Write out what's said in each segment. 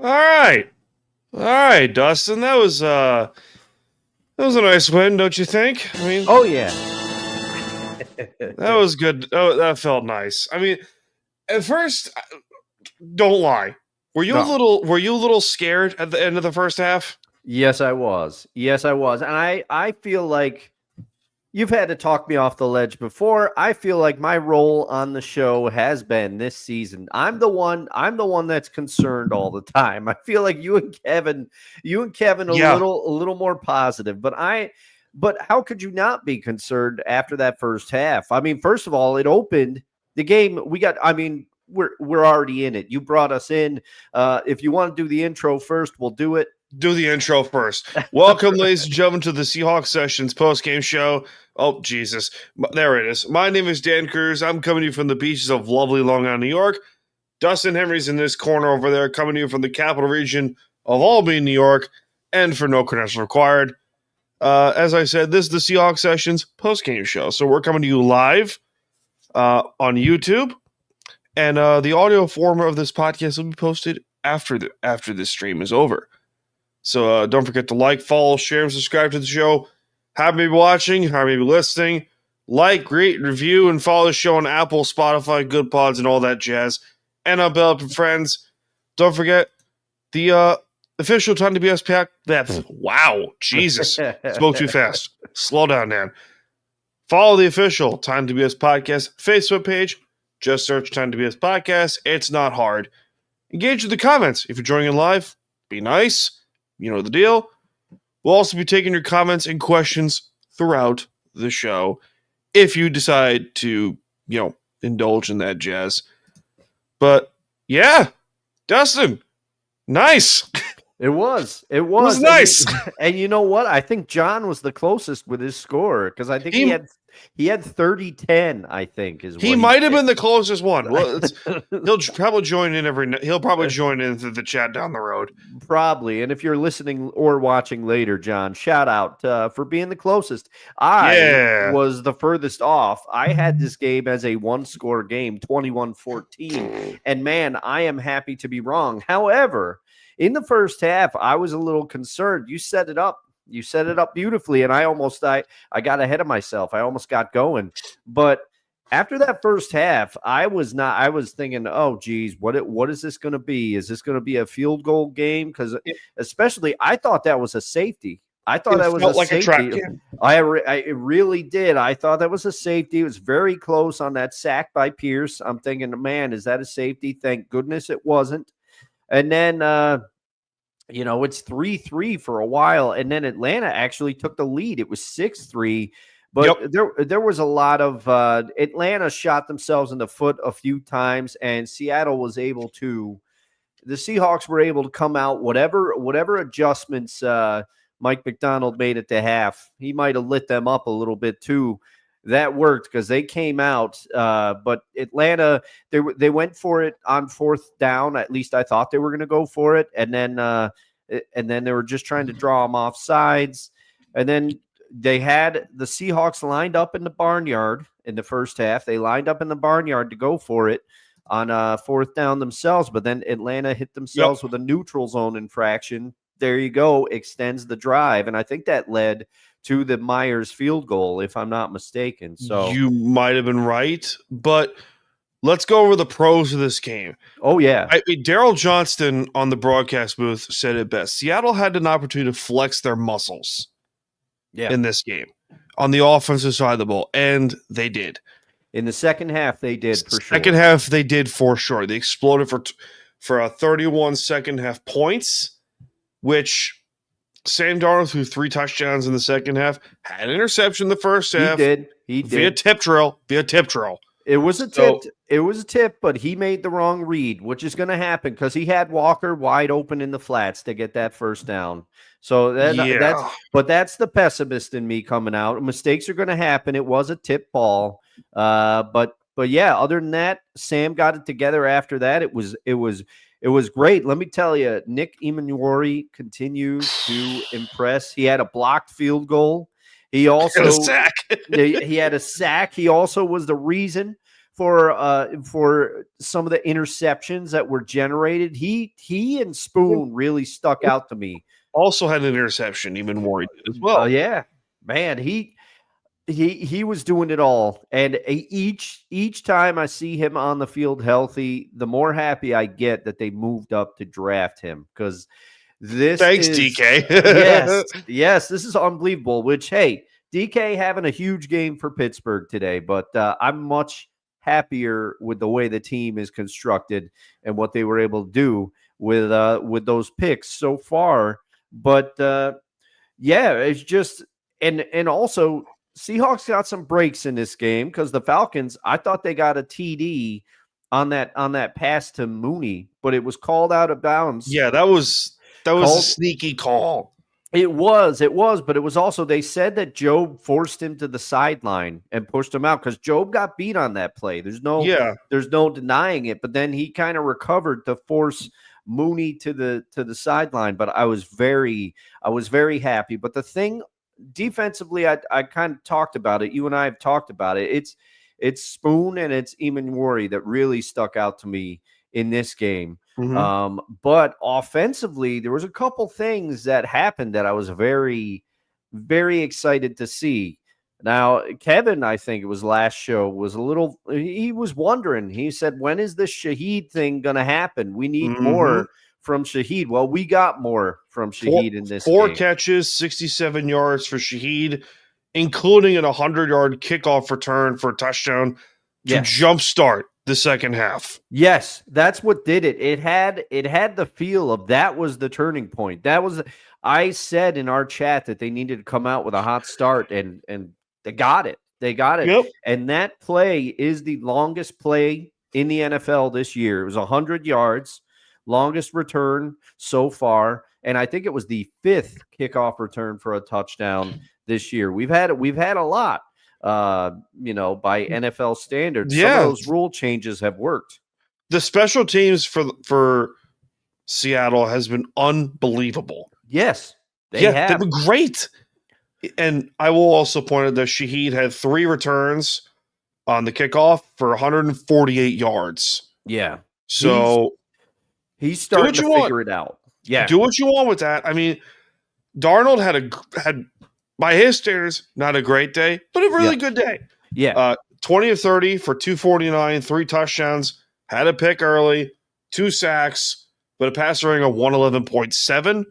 All right, Dustin. That was a nice win, don't you think? I mean, Oh yeah. that was good. Oh, that felt nice. I mean, at first, don't lie. No. Were you a little scared at the end of the first half? Yes, I was. Yes, I was. And I feel like you've had to talk me off the ledge before. I feel like my role on the show has been this season. I'm the one that's concerned all the time. I feel like you and Kevin a Yeah. little more positive, but how could you not be concerned after that first half? I mean, first of all, it opened the game. We're already in it. You brought us in. If you want to do the intro first, we'll do it. Do the intro first. Welcome, ladies and gentlemen, to the Seahawks Sessions post-game show. Oh, Jesus. There it is. My name is Dan Cruz. I'm coming to you from the beaches of lovely Long Island, New York. Dustin Henry's in this corner over there, coming to you from the capital region of Albany, New York, and for no credentials required. As I said, this is the Seahawks Sessions post-game show. So we're coming to you live on YouTube, and the audio form of this podcast will be posted after this stream is over. So don't forget to like, follow, share, and subscribe to the show. Have me watching, have me listening. Like, rate, review, and follow the show on Apple, Spotify, Good Pods, and all that jazz. And on Bell Up and Friends. Don't forget the official Time to BS pack. Wow, Jesus. Spoke too fast. Slow down, Dan. Follow the official Time to BS podcast Facebook page. Just search Time to BS podcast. It's not hard. Engage with the comments. If you're joining in live, be nice. You know the deal. We'll also be taking your comments and questions throughout the show if you decide to, indulge in that jazz. But, yeah, Dustin, nice. It was nice. And you know what? I think John was the closest with his score because I think he had 30-10, I think is what he might have been the closest one. Well, he'll probably join in he'll probably join in through the chat down the road. Probably. And if you're listening or watching later, John, shout out for being the closest. I was the furthest off. I had this game as a one-score game, 21-14. And man, I am happy to be wrong. However, in the first half, I was a little concerned. You set it up. You set it up beautifully, and I got ahead of myself. I almost got going. But after that first half, I was thinking, oh, geez, what is this going to be? Is this going to be a field goal game? Because especially, I thought that was a safety. I thought that was a safety. It really did. I thought that was a safety. It was very close on that sack by Pierce. I'm thinking, man, is that a safety? Thank goodness it wasn't. And then, it's 3-3 for a while. And then Atlanta actually took the lead. It was 6-3. But there was a lot of Atlanta shot themselves in the foot a few times, and Seattle was able to. The Seahawks were able to come out whatever adjustments Mike McDonald made at the half. He might have lit them up a little bit too. That worked because they came out. But Atlanta, they went for it on fourth down. At least I thought they were going to go for it, and then they were just trying to draw them off sides, and then. They had the Seahawks lined up in the barnyard in the first half. They lined up in the barnyard to go for it on fourth down themselves, but then Atlanta hit themselves with a neutral zone infraction. There you go, extends the drive, and I think that led to the Myers field goal, if I'm not mistaken. So you might have been right, but let's go over the pros of this game. Oh, yeah. Daryl Johnston on the broadcast booth said it best. Seattle had an opportunity to flex their muscles. In this game on the offensive side of the ball, and they did. In the second half, they did for sure. Second half, they did for sure. They exploded for a 31 second half points, which Sam Darnold threw 3 touchdowns in the second half, had an interception in the first half. He did. Via tip drill. It was a tip. It was a tip, but he made the wrong read, which is going to happen because he had Walker wide open in the flats to get that first down. So that's the pessimist in me coming out. Mistakes are going to happen. It was a tip ball, but yeah. Other than that, Sam got it together. After that, it was great. Let me tell you, Nick Emmanwori continues to impress. He had a blocked field goal. He also had a sack. he had a sack. He also was the reason for some of the interceptions that were generated. He and Spoon really stuck out to me. Also had an interception, even worried as well. Yeah, man, he was doing it all, and each time I see him on the field healthy, the more happy I get that they moved up to draft him, because thanks DK. yes, this is unbelievable. Which, hey, DK having a huge game for Pittsburgh today, but I'm much happier with the way the team is constructed and what they were able to do with those picks so far. But yeah, it's just and also Seahawks got some breaks in this game, because the Falcons, I thought they got a TD on that pass to Mooney, but it was called out of bounds. Yeah, that was a sneaky call. It was, but it was also, they said that Job forced him to the sideline and pushed him out, because Job got beat on that play. There's no denying it. But then he kind of recovered to force Mooney to the sideline. But I was very happy. But the thing defensively, I kind of talked about it. You and I have talked about it. It's Spoon and it's Eamon that really stuck out to me in this game. Mm-hmm. But offensively, there was a couple things that happened that I was very, very excited to see. Now, Kevin, I think it was last show, he was wondering. He said, when is this Shaheed thing going to happen? We need more from Shaheed. Well, we got more from Shaheed in this four game. Catches, 67 yards for Shaheed, including a 100-yard kickoff return for a touchdown to jumpstart the second half. Yes, that's what did it. It had the feel of that was the turning point. I said in our chat that they needed to come out with a hot start, and they got it. They got it. Yep. And that play is the longest play in the NFL this year. It was 100 yards, longest return so far, and I think it was the 5th kickoff return for a touchdown this year. We've had a lot. By NFL standards. Some of those rule changes have worked. The special teams for Seattle has been unbelievable. Yes, they've been great. And I will also point out that Shaheed had 3 returns on the kickoff for 148 yards. Yeah. So he's starting to figure it out. Yeah. Do what you want with that. I mean, Darnold had by his standards, not a great day, but a really good day. Yeah. 20 of 30 for 249, 3 touchdowns, had a pick early, 2 sacks, but a passer rating of 111.7,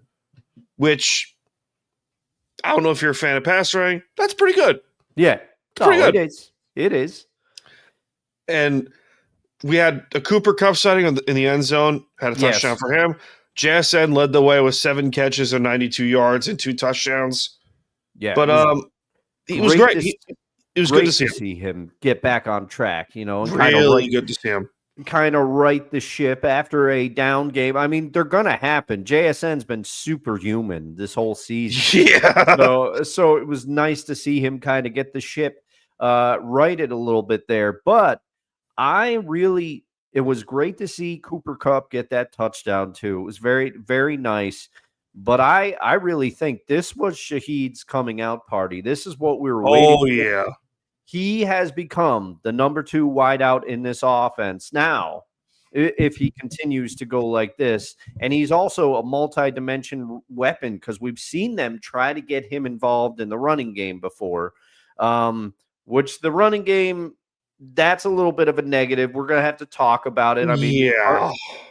which I don't know if you're a fan of passer rating. That's pretty good. Yeah. Pretty good. It is. And we had a Cooper Kupp sighting in the end zone, had a touchdown for him. JSN led the way with 7 catches and 92 yards and 2 touchdowns. Yeah, but he was great. It was good to see him get back on track. And really good to see him kind of right the ship after a down game. I mean, they're gonna happen. JSN's been superhuman this whole season. Yeah. So it was nice to see him kind of get the ship righted a little bit there. But it was great to see Cooper Kupp get that touchdown too. It was very, very nice. But I really think this was Shaheed's coming out party. This is what we were waiting for. Yeah. He has become the number 2 wideout in this offense now, if he continues to go like this. And he's also a multi-dimension weapon, because we've seen them try to get him involved in the running game before, which the running game, that's a little bit of a negative. We're going to have to talk about it. I mean,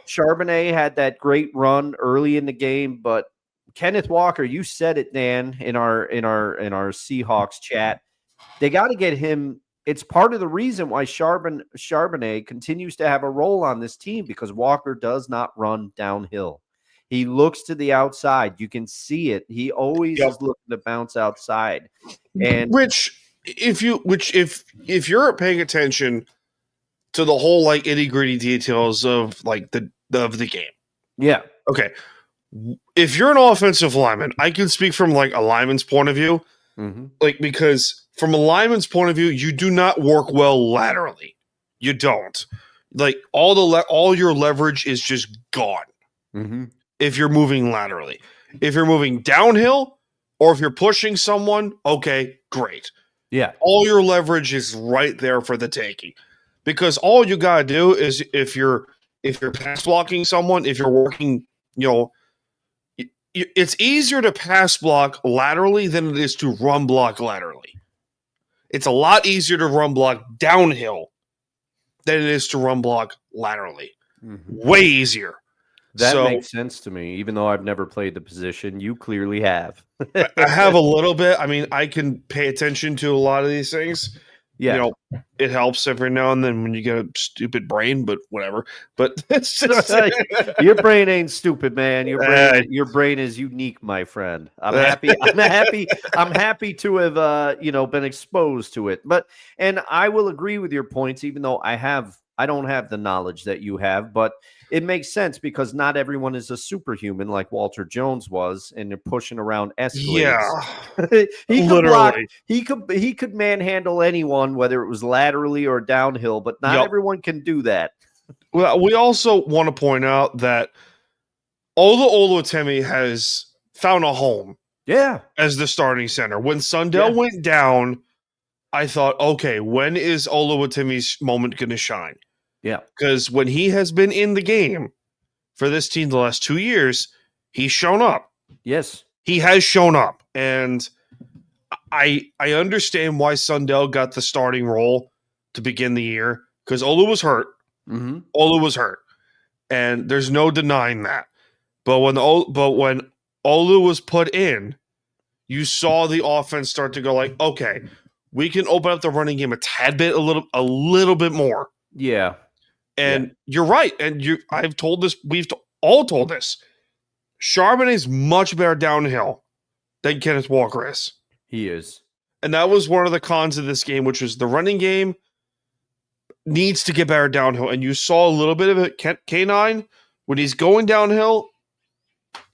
Charbonnet had that great run early in the game, but Kenneth Walker, you said it, Dan, in our Seahawks chat. They got to get him. It's part of the reason why Charbonnet continues to have a role on this team, because Walker does not run downhill. He looks to the outside. You can see it. He always is looking to bounce outside. And if you're paying attention to the whole itty-gritty details of the game. Yeah. Okay. If you're an offensive lineman, I can speak from a lineman's point of view. Mm-hmm. Because from a lineman's point of view, you do not work well laterally. You don't. All your leverage is just gone. Mm-hmm. If you're moving laterally. If you're moving downhill or if you're pushing someone, okay, great. Yeah. All your leverage is right there for the taking. because all you gotta do is if you're pass blocking someone, if you're working, it's easier to pass block laterally than it is to run block laterally. It's a lot easier to run block downhill than it is to run block laterally. Mm-hmm. Way easier. That makes sense to me, even though I've never played the position. You clearly have. I have a little bit. I mean, I can pay attention to a lot of these things. Yeah. It helps every now and then when you get a stupid brain, but whatever. But it's just your brain ain't stupid, man. Your brain is unique, my friend. I'm happy. I'm happy to have been exposed to it. And I will agree with your points, even though I don't have the knowledge that you have, but it makes sense because not everyone is a superhuman like Walter Jones was, and they're pushing around escalators. Yeah, he could block, he could manhandle anyone, whether it was laterally or downhill, but not everyone can do that. Well, we also want to point out that Ola Oluwatimi has found a home. Yeah, as the starting center. When Sundell went down, I thought, okay, when is Oluwatimi's moment going to shine? Yeah. Because when he has been in the game for this team the last 2 years, he's shown up. Yes. He has shown up. And I understand why Sundell got the starting role to begin the year, because Olu was hurt. Mm-hmm. Olu was hurt. And there's no denying that. But when Olu was put in, you saw the offense start to go like, okay, we can open up the running game a tad bit, a little bit more. Yeah. And you're right. And I've told this, we've all told this. Charbonnet is much better downhill than Kenneth Walker is. He is. And that was one of the cons of this game, which was the running game needs to get better downhill. And you saw a little bit of it. K9, when he's going downhill,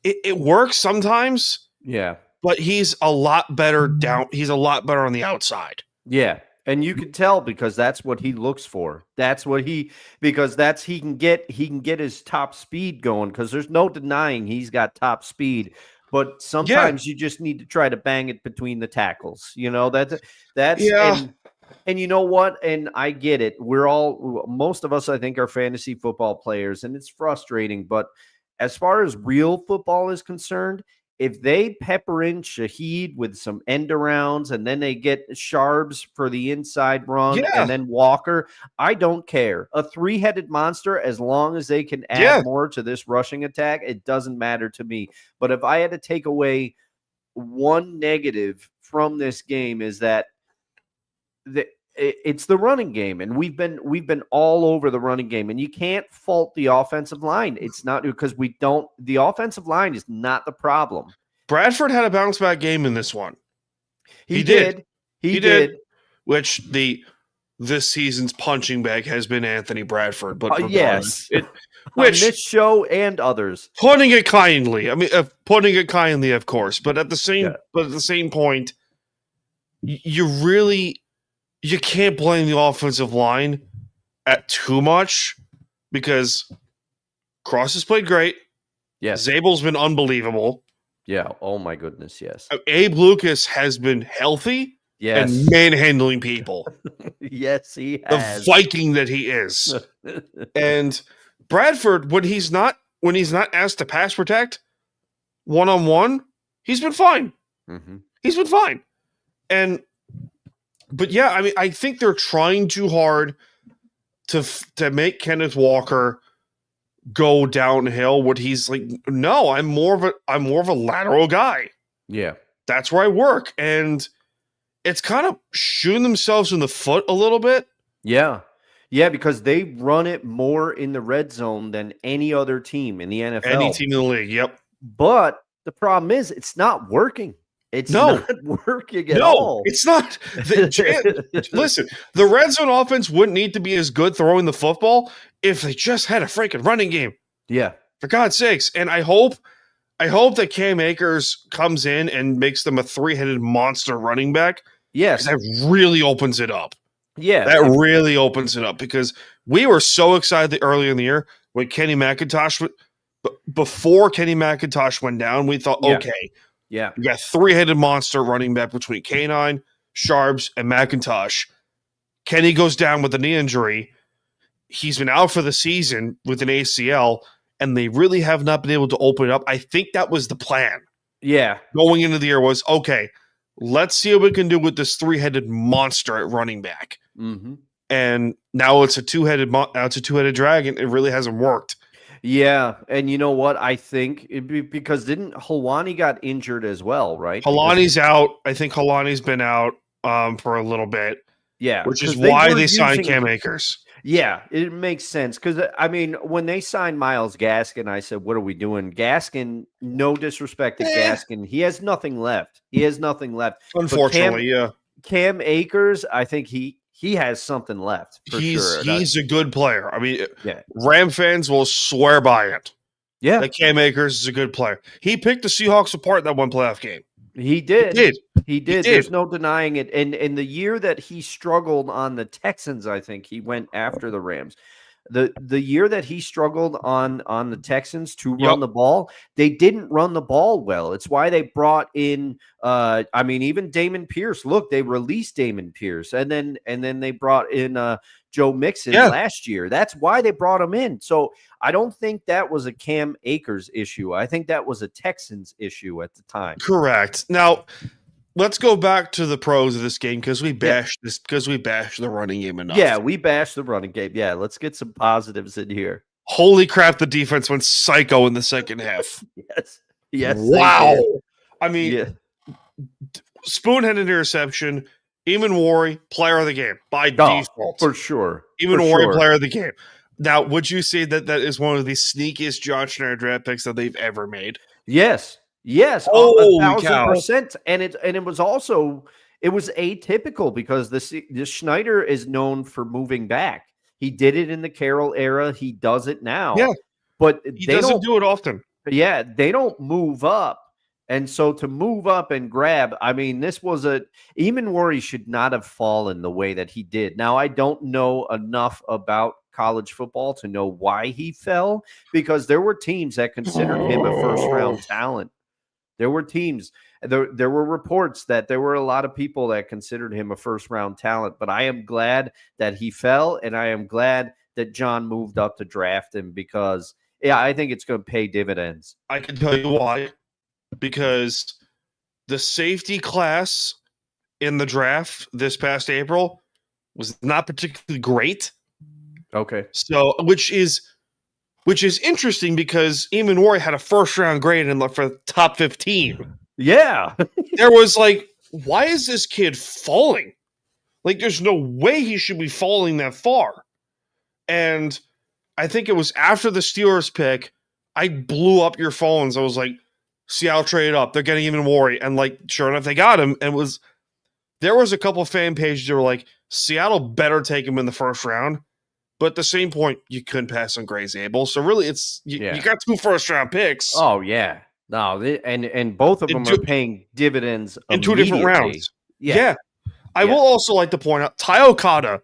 it works sometimes. Yeah. But he's a lot better he's a lot better on the outside. Yeah. And you can tell because that's what he looks for. He can get his top speed going, because there's no denying he's got top speed. But sometimes you just need to try to bang it between the tackles. And you know what? And I get it. Most of us, I think, are fantasy football players, and it's frustrating. But as far as real football is concerned, if they pepper in Shaheed with some end arounds and then they get Sharbs for the inside run and then Walker, I don't care. A three-headed monster, as long as they can add more to this rushing attack, it doesn't matter to me. But if I had to take away one negative from this game, is that it's the running game, and we've been all over the running game, and you can't fault the offensive line. It's not because the offensive line is not the problem. Bradford had a bounce back game in this one. He did. He did. Which this season's punching bag has been Anthony Bradford, but yes, which on this show and others, putting it kindly. I mean, of course, but at the same point, you can't blame the offensive line at too much, because Cross has played great. Yes. Zabel's been unbelievable. Yeah. Oh my goodness. Yes. Abe Lucas has been healthy. Yes. And manhandling people. Yes, he has. The Viking that he is. And Bradford, when he's not asked to pass protect one-on-one, he's been fine. Mm-hmm. He's been fine. But yeah, I mean, I think they're trying too hard to make Kenneth Walker go downhill. What he's like, no, I'm more of a lateral guy. Yeah, that's where I work, and it's kind of shooting themselves in the foot a little bit. Yeah, because they run it more in the red zone than any other team in the NFL. Any team in the league, yep. But the problem is, it's not working. It's not working at all. It's not. Listen, the red zone offense wouldn't need to be as good throwing the football if they just had a freaking running game. Yeah. For God's sakes. And I hope that Cam Akers comes in and makes them a three-headed monster running back. Yes. That really opens it up. Yeah. That really opens it up, because we were so excited early in the year when Kenny McIntosh, before Kenny McIntosh went down, we thought, okay. Yeah. You got three-headed monster running back between K9, Sharbs, and McIntosh. Kenny goes down with a knee injury. he's been out for the season with an ACL, and they really have not been able to open it up. I think that was the plan. Yeah. Going into the year was, okay, let's see what we can do with this three-headed monster at running back. Mm-hmm. And now it's a two-headed dragon. It really hasn't worked. Yeah, and you know what? I think because didn't Helwani got injured as well, right? Helwani's out. I think Helwani's been out for a little bit. Yeah, which is why they signed Cam Akers. Yeah, it makes sense because, I mean, when they signed Myles Gaskin, I said, what are we doing? Gaskin, no disrespect to Gaskin. He has nothing left. Unfortunately, Cam Akers, I think he has something left for sure. He's a good player. I mean, Ram fans will swear by it. Yeah. That Cam Akers is a good player. He picked the Seahawks apart in that one playoff game. He did. There's no denying it. And in the year that he struggled on the Texans, I think he went after the Rams. The year that he struggled on the Texans to run the ball, they didn't run the ball well. It's why they brought in even Damon Pierce. Look, they released Damon Pierce and then they brought in Joe Mixon last year. That's why they brought him in. So I don't think that was a Cam Akers issue. I think that was a Texans issue at the time. Correct. Now, let's go back to the pros of this game because we bashed the running game enough. Yeah, we bashed the running game. Yeah, let's get some positives in here. Holy crap, the defense went psycho in the second half. Yes. Wow. I mean, Spoon had an interception. Eamon Warry, player of the game by default. For sure. Eamon Warry, player of the game. Now, would you say that is one of the sneakiest John Schneider draft picks that they've ever made? Yes. 1,000%. And it was atypical because the Schneider is known for moving back. He did it in the Carroll era. He does it now. Yeah. But he doesn't do it often. Yeah, they don't move up. And so to move up and grab, I mean, Eamon Warry should not have fallen the way that he did. Now, I don't know enough about college football to know why he fell because there were teams that considered him a first-round talent. There were teams, there were reports that there were a lot of people that considered him a first-round talent, but I am glad that he fell, and I am glad that John moved up to draft him because, I think it's going to pay dividends. I can tell you why. Because the safety class in the draft this past April was not particularly great. Okay. So, which is interesting because Eamon Warry had a first-round grade and for top 15. Yeah. There was like, why is this kid falling? Like, there's no way he should be falling that far. And I think it was after the Steelers pick, I blew up your phones. I was like, Seattle traded up. They're getting Eamon Warry. And like, sure enough, they got him. And there was a couple of fan pages that were like, Seattle better take him in the first round. But at the same point, you couldn't pass on Gray's Abel. So really, you got 2 first-round picks. Oh, yeah. No, and both of them are paying dividends in 2 different rounds. Yeah. I will also like to point out Ty Okada,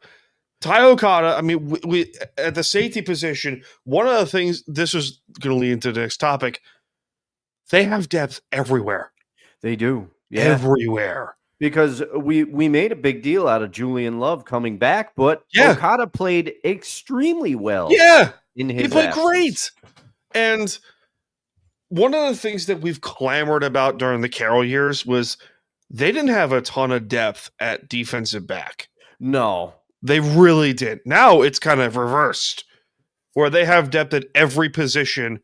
I mean, we at the safety position, one of the things, this is going to lead into the next topic, they have depth everywhere. They do. Yeah. Everywhere. Because we made a big deal out of Julian Love coming back, but Okada played extremely well. Yeah. In his he played great. And one of the things that we've clamored about during the Carroll years was they didn't have a ton of depth at defensive back. No. They really did. Now it's kind of reversed, where they have depth at every position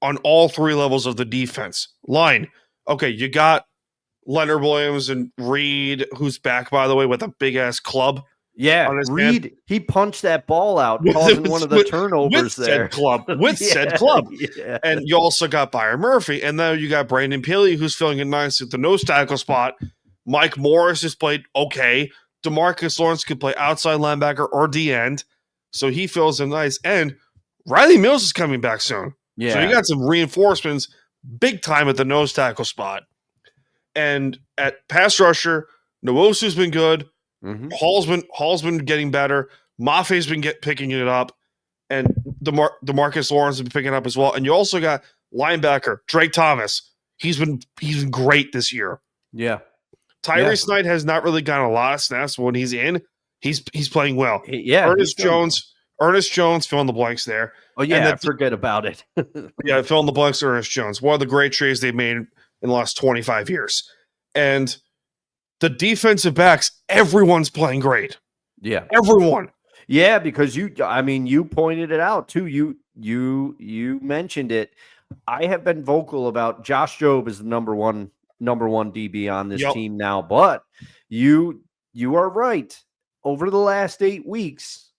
on all 3 levels of the defense line. Okay, you got Leonard Williams and Reed, who's back, by the way, with a big-ass club. Yeah, Reed, he punched that ball out, causing one of the turnovers there. Said club. Yeah. And you also got Byron Murphy, and now you got Brandon Peely, who's filling in nice at the nose tackle spot. Mike Morris has played okay. DeMarcus Lawrence could play outside linebacker or D-end, so he fills in nice. And Riley Mills is coming back soon. Yeah. So you got some reinforcements big time at the nose tackle spot. And at pass rusher, Nwosu's been good. Mm-hmm. Hall's been getting better. Maffei's been picking it up. And DeMarcus Lawrence has been picking up as well. And you also got linebacker Drake Thomas. He's been great this year. Yeah. Tyrese Knight has not really gotten a lot of snaps when he's in. He's playing well. Yeah. Ernest Jones Ernest Jones, fill in the blanks there. Oh, yeah, forget about it. Yeah, fill in the blanks, Ernest Jones. One of the great trades they've made in the last 25 years. And the defensive backs, everyone's playing great. Yeah. Everyone. Yeah, because you pointed it out too. You mentioned it. I have been vocal about Josh Jobe is the number one DB on this team now, but you are right. Over the last 8 weeks,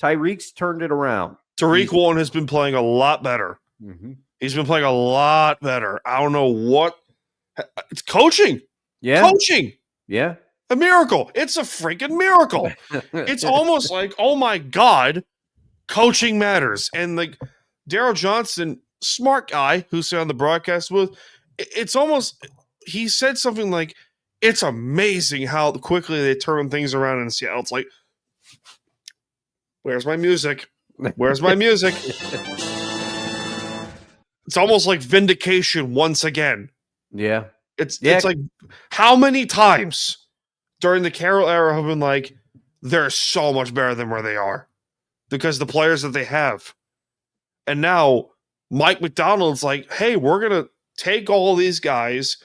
Tyreek's turned it around. Tariq Woolen has been playing a lot better. Mm-hmm. He's been playing a lot better. I don't know what. It's coaching. Yeah. Coaching. Yeah. A miracle. It's a freaking miracle. It's almost like, oh my God, coaching matters. And like Daryl Johnson, smart guy who's on the broadcast with, it's almost, he said something like, it's amazing how quickly they turn things around in Seattle. It's like, where's my music? Where's my music? It's almost like vindication once again. Yeah. It's like, how many times during the Carroll era have been like, they're so much better than where they are because the players that they have. And now Mike McDonald's like, hey, we're going to take all these guys,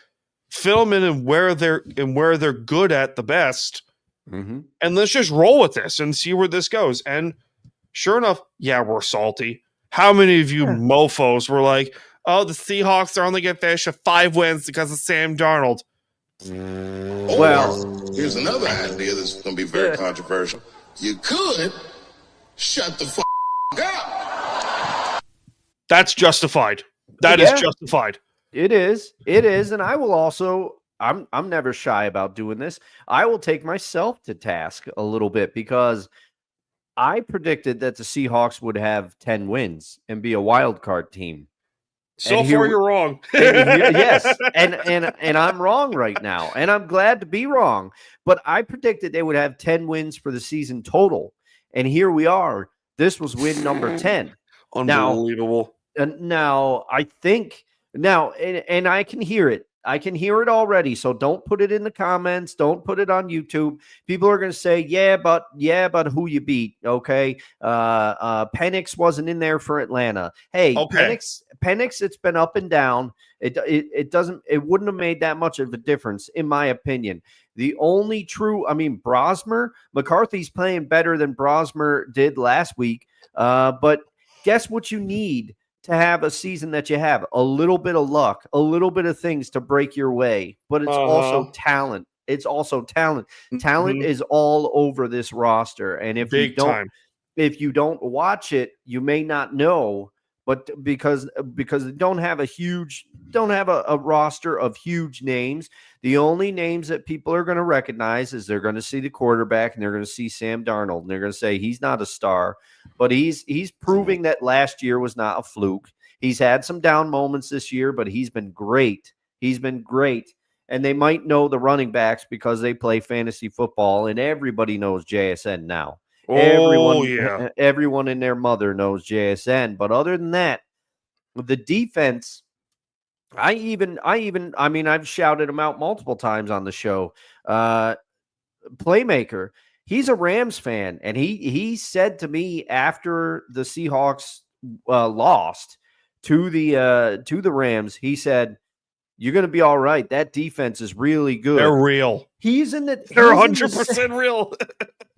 fill them in where they're good at the best. Mm-hmm. And let's just roll with this and see where this goes. And sure enough, yeah, we're salty. How many of you mofos were like, oh, the Seahawks are only going to finish with 5 wins because of Sam Darnold? Well, here's another idea that's going to be very controversial. You could shut the fuck up. That's justified. That is justified. It is. It is. And I will also, I'm never shy about doing this. I will take myself to task a little bit because I predicted that the Seahawks would have 10 wins and be a wild card team. So far, you're wrong. Yes, and I'm wrong right now, and I'm glad to be wrong. But I predicted they would have 10 wins for the season total, and here we are. This was win number 10. Unbelievable. Now I think and I can hear it. I can hear it already. So don't put it in the comments. Don't put it on YouTube. People are going to say, yeah, but who you beat? Okay. Penix wasn't in there for Atlanta. Hey, okay. Penix, it's been up and down. It wouldn't have made that much of a difference, in my opinion. The only Brosmer, McCarthy's playing better than Brosmer did last week. But guess what you need to have a season that you have? A little bit of luck, a little bit of things to break your way, but it's also talent. It's also talent. Talent is all over this roster. And if you don't watch it, you may not know, but because they don't have a roster of huge names, the only names that people are going to recognize is they're going to see the quarterback and they're going to see Sam Darnold and they're going to say he's not a star, but he's proving that last year was not a fluke. He's had some down moments this year, but he's been great. He's been great. And they might know the running backs because they play fantasy football and everybody knows JSN now. Everyone and their mother knows JSN. But other than that, the defense, I've shouted him out multiple times on the show. Playmaker, he's a Rams fan, and he said to me after the Seahawks lost to the Rams, he said, "You're going to be all right. That defense is really good. They're real. They're 100% real."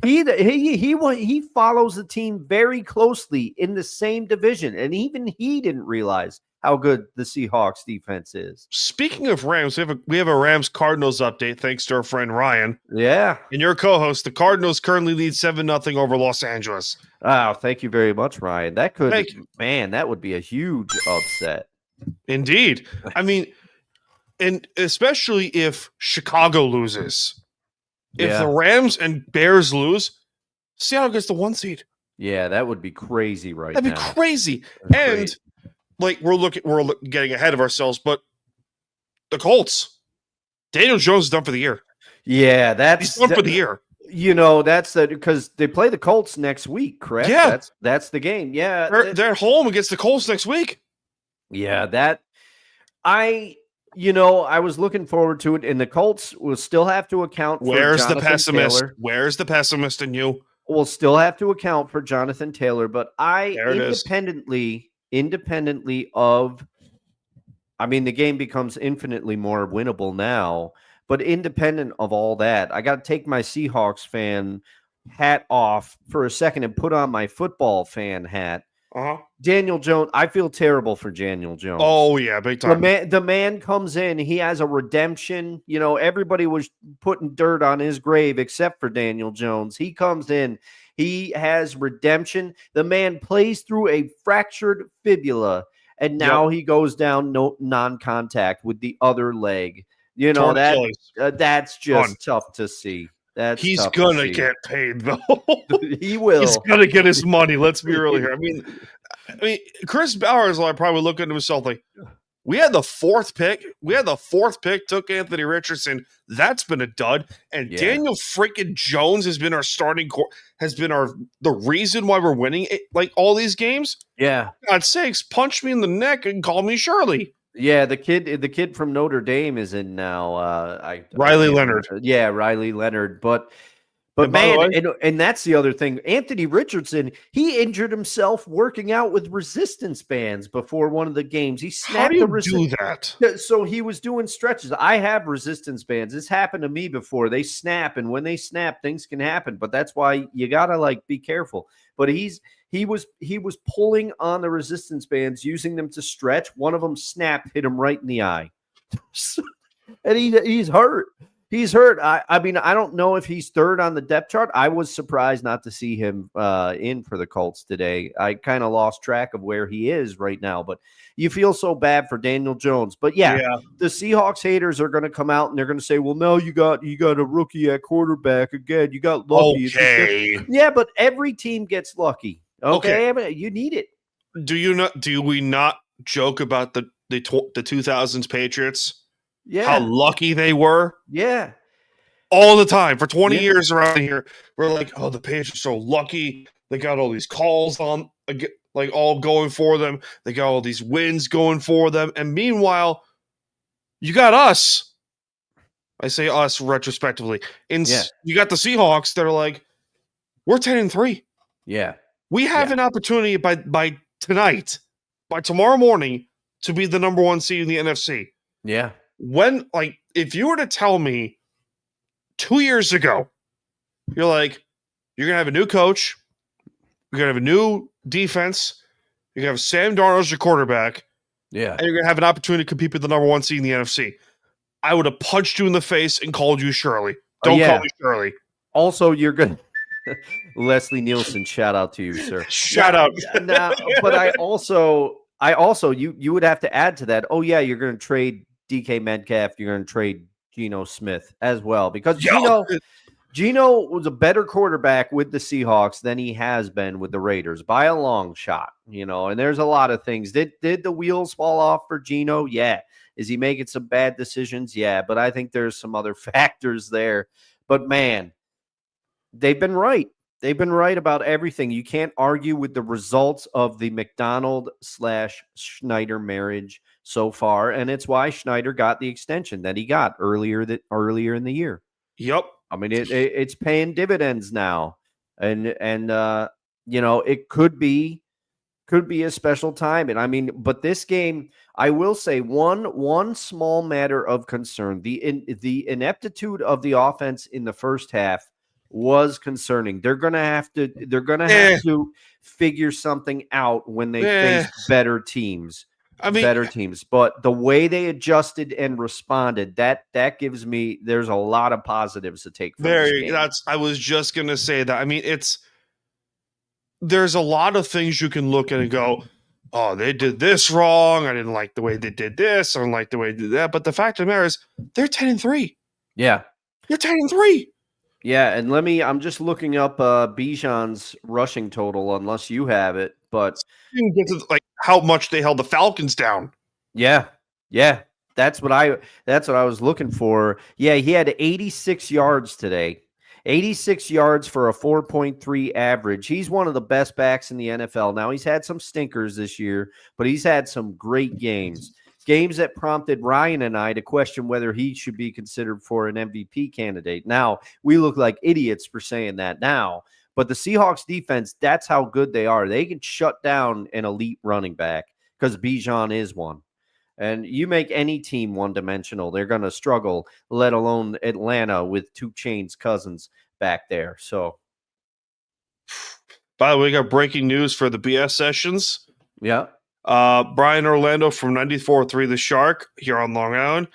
He follows the team very closely in the same division, and even he didn't realize how good the Seahawks defense is. Speaking of Rams, we have a Rams-Cardinals update thanks to our friend Ryan. Yeah. And your co-host, the Cardinals currently lead 7-0 over Los Angeles. Oh, thank you very much, Ryan. That would be a huge upset. Indeed. And especially if Chicago loses. If the Rams and Bears lose, Seattle gets the 1 seed. Yeah, that would be crazy now. That'd be crazy. And we're getting ahead of ourselves, but the Colts, Daniel Jones is done for the year. Yeah, he's done for the year. That's because they play the Colts next week, correct? Yeah, that's the game. Yeah, they're at home against the Colts next week. Yeah, I was looking forward to it, and the Colts will still have to account for Where's the Jonathan pessimist? Taylor. Where's the pessimist in you? we'll still have to account for Jonathan Taylor, but independently of, I mean, the game becomes infinitely more winnable now, but independent of all that, I got to take my Seahawks fan hat off for a second and put on my football fan hat. Daniel Jones, I feel terrible for Daniel Jones. Oh, yeah, big time. The man comes in, he has a redemption. You know, everybody was putting dirt on his grave except for Daniel Jones. He comes in, he has redemption. The man plays through a fractured fibula, and now he goes down non-contact with the other leg. You know, that's just tough to see. He's gonna get paid though. He will. He's gonna get his money. Let's be real here. I mean, Chris Bowers will probably look at himself like, we had the fourth pick. Took Anthony Richardson. That's been a dud. And Daniel freaking Jones has been our starting the reason why we're winning like all these games. Yeah. God's sakes, punch me in the neck and call me Shirley. Yeah, the kid from Notre Dame is in now. Riley Leonard. Yeah, Riley Leonard. But man, and that's the other thing. Anthony Richardson, he injured himself working out with resistance bands before one of the games. He snapped. How do you do that? So he was doing stretches. I have resistance bands. This happened to me before. They snap, and when they snap, things can happen. But that's why you gotta be careful. But he was pulling on the resistance bands, using them to stretch. One of them snapped, hit him right in the eye, and he's hurt. He's hurt. I mean, I don't know if he's third on the depth chart. I was surprised not to see him in for the Colts today. I kind of lost track of where he is right now, but you feel so bad for Daniel Jones. But yeah, the Seahawks haters are going to come out and they're going to say, well, no, you got a rookie at quarterback again. You got lucky. Okay. Yeah, but every team gets lucky. Okay. I mean, you need it. Do we not joke about the 2000s Patriots? Yeah. How lucky they were. Yeah. All the time. For 20 years around here, we're like, oh, the Patriots are so lucky. They got all these calls on, like, all going for them. They got all these wins going for them. And meanwhile, you got us. I say us retrospectively. You got the Seahawks that are like, we're 10-3. Yeah. We have an opportunity by tonight, by tomorrow morning, to be the number one seed in the NFC. Yeah. When, if you were to tell me 2 years ago, you're like, you're going to have a new coach, you're going to have a new defense, you're going to have Sam Darnold as your quarterback, and you're going to have an opportunity to compete with the number one seed in the NFC, I would have punched you in the face and called you Shirley. Don't call me Shirley. Also, you're going to... Leslie Nielsen, shout out to you, sir. Shout out. But I also, you would have to add to that, you're going to trade DK Metcalf, you're going to trade Geno Smith as well, because Geno was a better quarterback with the Seahawks than he has been with the Raiders by a long shot, and there's a lot of things. Did the wheels fall off for Geno? Yeah. Is he making some bad decisions? Yeah, but I think there's some other factors there. But man, they've been right. They've been right about everything. You can't argue with the results of the McDonald/Schneider marriage so far, and it's why Schneider got the extension that he got earlier in the year. Yep. I mean, it's paying dividends now, and it could be a special time. And I mean, but this game, I will say one small matter of concern: the ineptitude of the offense in the first half was concerning. They're gonna have to figure something out when they face better teams. But the way they adjusted and responded, that gives me, there's a lot of positives to take from this game. I was just gonna say that. I mean, there's a lot of things you can look at and go, oh, they did this wrong. I didn't like the way they did this. I don't like the way they did that. But the fact of the matter is, they're 10-3. Yeah. You're 10-3. Yeah, and I'm just looking up Bijan's rushing total, unless you have it, but you get to, how much they held the Falcons down. Yeah. That's what I was looking for. Yeah, he had 86 yards today. 86 yards for a 4.3 average. He's one of the best backs in the NFL. Now, he's had some stinkers this year, but he's had some great games. Games that prompted Ryan and I to question whether he should be considered for an MVP candidate. Now, we look like idiots for saying that now, But the Seahawks defense, that's how good they are. They can shut down an elite running back because Bijan is one. And you make any team one-dimensional, they're going to struggle, let alone Atlanta with 2 Chainz Cousins back there. So, by the way, we got breaking news for the BS Sessions. yeah. Brian Orlando from 94.3 The Shark here on Long Island.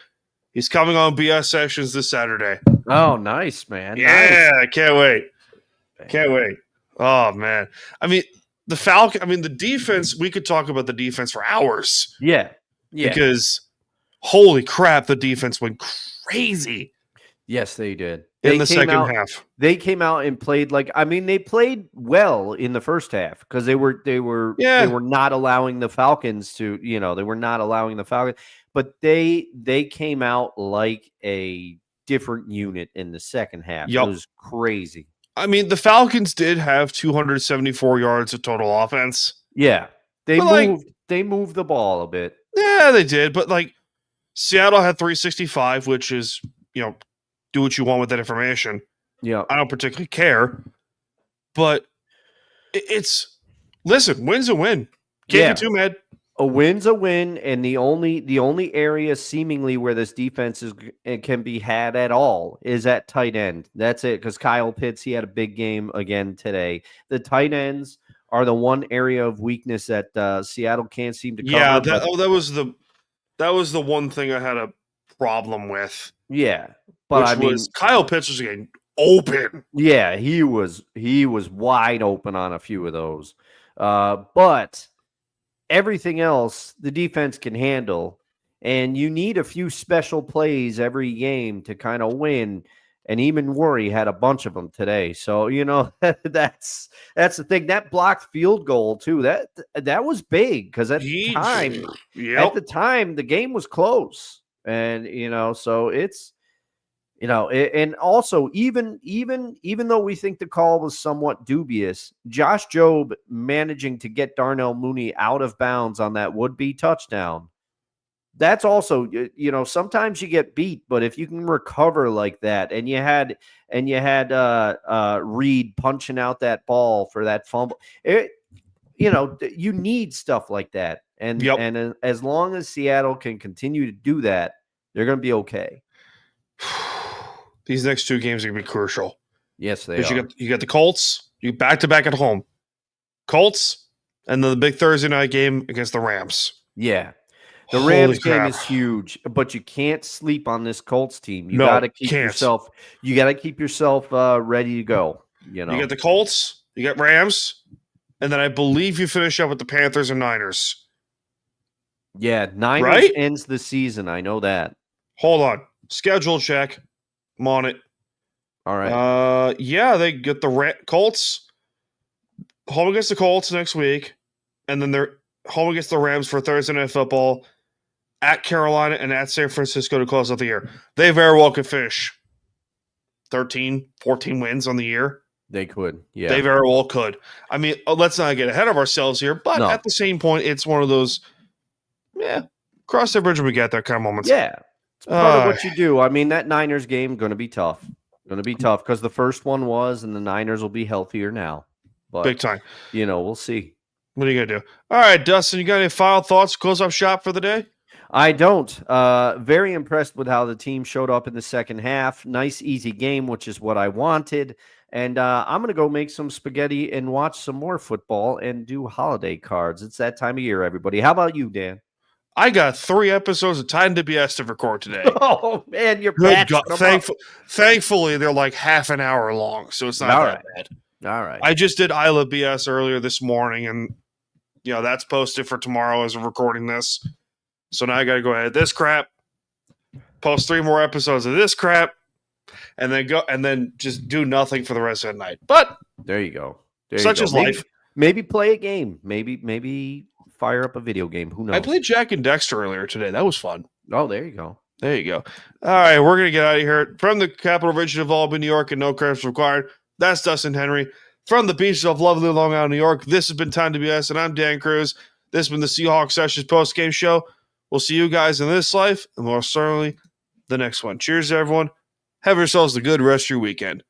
He's coming on BS Sessions this Saturday. Oh, nice, man. Yeah, Nice. Can't wait. Can't wait. Oh, man. I mean, the defense, we could talk about the defense for hours. Yeah. Yeah. Because, holy crap, the defense went crazy. Yes, they did. In the second half. They came out and played they played well in the first half because they were not allowing the Falcons to, they were not allowing the Falcons, but they came out like a different unit in the second half. Yep. It was crazy. I mean, the Falcons did have 274 yards of total offense. Yeah. They moved the ball a bit. Yeah, they did, but Seattle had 365, which is, do what you want with that information. Yeah. I don't particularly care. But listen, win's a win. Can't get too mad. A win's a win, and the only area seemingly where this defense can be had at all is at tight end. That's it, because Kyle Pitts, he had a big game again today. The tight ends are the one area of weakness that Seattle can't seem to cover. Yeah, that was the one thing I had a problem with. Yeah, but Kyle Pitts was getting open. Yeah, he was wide open on a few of those. But everything else, the defense can handle, and you need a few special plays every game to kind of win. And even Worry had a bunch of them today. So, that's the thing. That blocked field goal too. That was big because at the time the game was close. And so it's and also even though we think the call was somewhat dubious, Josh Jobe managing to get Darnell Mooney out of bounds on that would-be touchdown. That's also, sometimes you get beat, but if you can recover like that, and you had Reed punching out that ball for that fumble, you need stuff like that. And as long as Seattle can continue to do that, they're going to be okay. These next 2 games are going to be crucial. Yes, they are. You got the Colts, you back-to-back at home. Colts, and then the big Thursday night game against the Rams. Yeah. The Rams game is huge, but you can't sleep on this Colts team. You got to keep yourself ready to go. You got the Colts, you got Rams, and then I believe you finish up with the Panthers and Niners. Yeah, Niners ends the season. I know that. Hold on. Schedule check. I'm on it. All right. They get the Colts home against the Colts next week, and then they're home against the Rams for Thursday Night Football, at Carolina and at San Francisco to close out the year. They very well could finish 13, 14 wins on the year. They could. Yeah. They very well could. I mean, let's not get ahead of ourselves here, but at the same point, it's one of those, cross that bridge when we get there kind of moments. Yeah. It's part of what you do. I mean, that Niners game going to be tough. Going to be tough because the first one was, and the Niners will be healthier now. But, big time. We'll see. What are you going to do? All right, Dustin, you got any final thoughts? Close up shop for the day? I don't. Very impressed with how the team showed up in the second half. Nice, easy game, which is what I wanted. And I'm going to go make some spaghetti and watch some more football and do holiday cards. It's that time of year, everybody. How about you, Dan? I got 3 episodes of Time to BS to record today. Oh, man, you're good. Thankfully, they're like half an hour long, so it's not that bad. All right. I just did Isla BS earlier this morning, and that's posted for tomorrow as of recording this. So now I got to go ahead this crap, post 3 more episodes of this crap, and then just do nothing for the rest of the night. But there you go. Such is life. Maybe play a game. Maybe fire up a video game. Who knows? I played Jack and Dexter earlier today. That was fun. Oh, there you go. There you go. All right, we're going to get out of here. From the capital region of Albany, New York, and no credits required, that's Dustin Henry. From the beaches of lovely Long Island, New York, this has been Time to BS, and I'm Dan Cruz. This has been the Seahawks Sessions post-game show. We'll see you guys in this life, and most certainly the next one. Cheers, everyone. Have yourselves a good rest of your weekend.